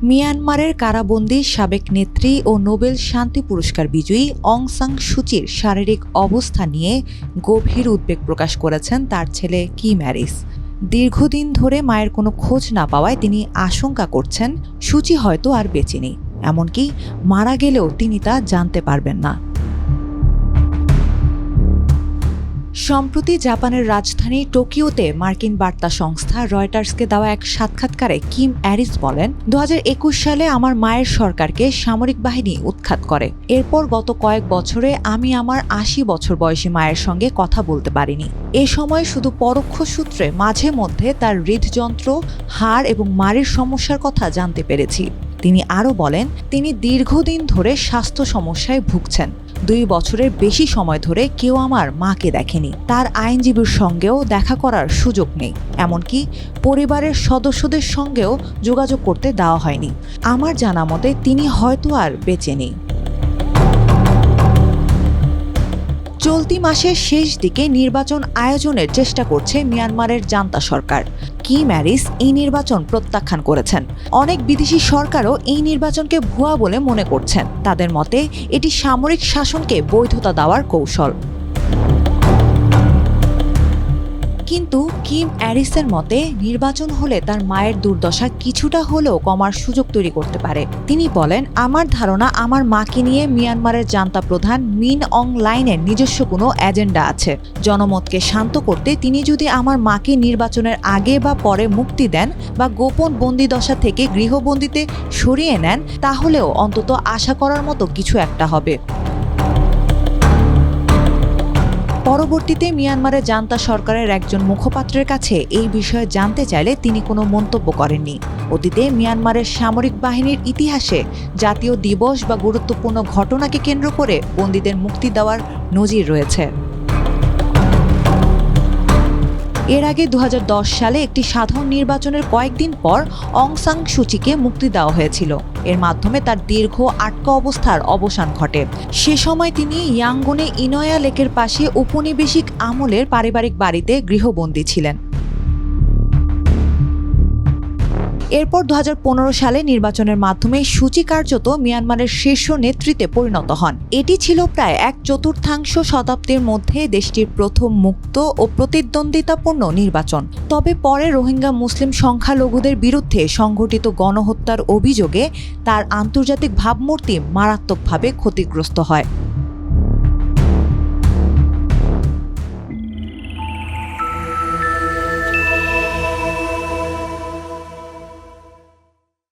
মিয়ানমারের কারাবন্দী সাবেক নেত্রী ও নোবেল শান্তি পুরস্কার বিজয়ী অং সান সুচির শারীরিক অবস্থা নিয়ে গভীর উদ্বেগ প্রকাশ করেছেন তার ছেলে কিম হ্যারিস। দীর্ঘদিন ধরে মায়ের কোনো খোঁজ না পাওয়ায় তিনি আশঙ্কা করছেন সুচি হয়তো আর বেঁচে নেই, এমনকি মারা গেলেও তিনি তা জানতে পারবেন না। সম্প্রতি জাপানের রাজধানী টোকিওতে মার্কিন বার্তা সংস্থা রয়টার্সকে দেওয়া এক সাক্ষাৎকারে কিম হ্যারিস বলেন, 2021 সালে আমার মায়ের সরকারকে সামরিক বাহিনী উৎখাত করে। এরপর গত কয়েক বছরে আমি আমার 80 বছর বয়সী মায়ের সঙ্গে কথা বলতে পারিনি। এ সময় শুধু পরোক্ষ সূত্রে মাঝে মধ্যে তার হৃদযন্ত্র, হাড় এবং মাড়ির সমস্যার কথা জানতে পেরেছি। তিনি আরও বলেন, তিনি দীর্ঘদিন ধরে স্বাস্থ্য সমস্যায় ভুগছেন। 2 বছরের বেশি সময় ধরে কেউ আমার মাকে দেখেনি। তার আইনজীবীর সঙ্গেও দেখা করার সুযোগ নেই, এমনকি পরিবারের সদস্যদের সঙ্গেও যোগাযোগ করতে দেওয়া হয়নি। আমার জানা মতে তিনি হয়তো আর বেঁচে নেই। চলতি মাসের শেষ দিকে নির্বাচন আয়োজনের চেষ্টা করছে মিয়ানমারের জান্তা সরকার। কিম হ্যারিস এই নির্বাচন প্রত্যাখ্যান করেছেন। অনেক বিদেশি সরকারও এই নির্বাচনকে ভুয়া বলে মনে করছেন। তাদের মতে এটি সামরিক শাসনকে বৈধতা দেওয়ার কৌশল। কিন্তু কিম হ্যারিসের মতে নির্বাচন হলে তার মায়ের দুর্দশা কিছুটা হলেও কমার সুযোগ তৈরি করতে পারে। তিনি বলেন, আমার ধারণা আমার মাকে নিয়ে মিয়ানমারের জান্তা প্রধান মিন অং লাইনের নিজস্ব কোনো এজেন্ডা আছে। জনমতকে শান্ত করতে তিনি যদি আমার মাকে নির্বাচনের আগে বা পরে মুক্তি দেন বা গোপন বন্দিদশা থেকে গৃহবন্দিতে সরিয়ে নেন, তাহলেও অন্তত আশা করার মতো কিছু একটা হবে। পরবর্তীতে মিয়ানমারের জান্তা সরকারের একজন মুখপাত্রের কাছে এই বিষয়ে জানতে চাইলে তিনি কোনো মন্তব্য করেননি। অতীতে মিয়ানমারের সামরিক বাহিনীর ইতিহাসে জাতীয় দিবস বা গুরুত্বপূর্ণ ঘটনাকে কেন্দ্র করে বন্দীদের মুক্তি দেওয়ার নজির রয়েছে। এর আগে 2010 সালে একটি সাধারণ নির্বাচনের কয়েকদিন পর অং সান সুচিকে মুক্তি দেওয়া হয়েছিল। এর মাধ্যমে তার দীর্ঘ আটকা অবস্থার অবসান ঘটে। সে সময় তিনি ইয়াঙ্গুনে ইনয়া লেকের পাশে উপনিবেশিক আমলের পারিবারিক বাড়িতে গৃহবন্দী ছিলেন। এরপর 2015 সালে নির্বাচনের মাধ্যমে সুচি কার্যত মিয়ানমারের শীর্ষ নেতৃত্বে পরিণত হন। এটি ছিল প্রায় 1/4 শতাব্দীর মধ্যে দেশটির প্রথম মুক্ত ও প্রতিদ্বন্দ্বিতাপূর্ণ নির্বাচন। তবে পরে রোহিঙ্গা মুসলিম সংখ্যালঘুদের বিরুদ্ধে সংঘটিত গণহত্যার অভিযোগে তার আন্তর্জাতিক ভাবমূর্তি মারাত্মকভাবে ক্ষতিগ্রস্ত হয়।